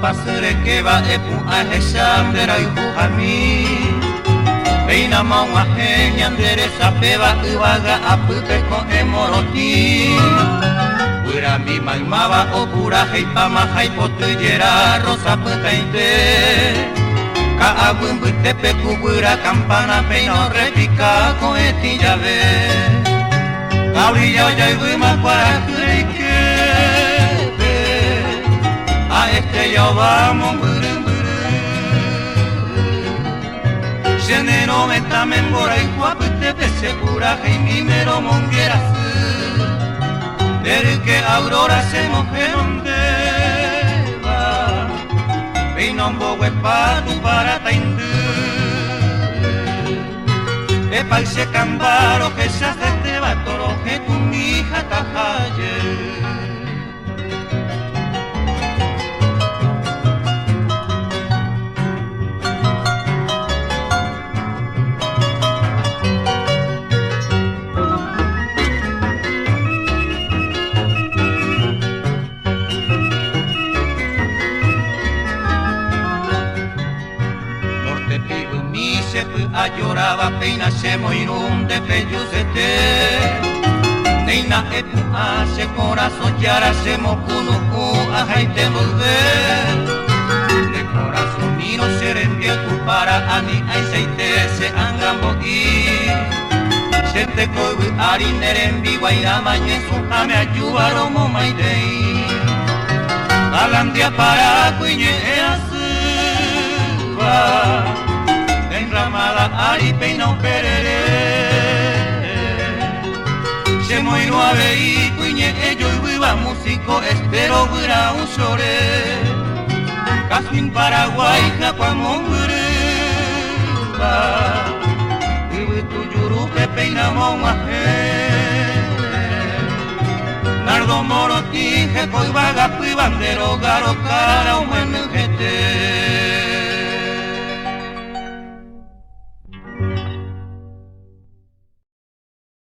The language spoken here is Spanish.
pasere que va epu a hesandera y pujami Peina maua genia endereza peba iwaga apute con emoroti Pura mi maimaba o pura heipama haipotuyera rosa putainte Ka abun butepe kubura campana peino repica con eti llave Kauriya ya ibuma para kurike A este ya vamos burum Shene no me tamen bora y guapete de segura que mi mero monguera Del que aurora se moje donde va Peinon bogue pa tu para taindu E paise cambaro que se hace te va toro que tu mi hija tajaye A lloraba peina se moirun de peyusete Neina epu hace corazón yara se mokunu a jaite volver De corazón mino serendie tu para ani aiseite se angambo i Se te koibu arineren biwaira mañe su jame ayuaro mo maidei Alandia para cuiñe asuba Enramada ari peino perere Se moiro a vei cuiñe ello y viva músico espero vira un sore Casquin Paraguay jacuamongureba Iwi tu yuru que peina momaje Nardo moro tije coi vaga pui bandero garo cara un menujete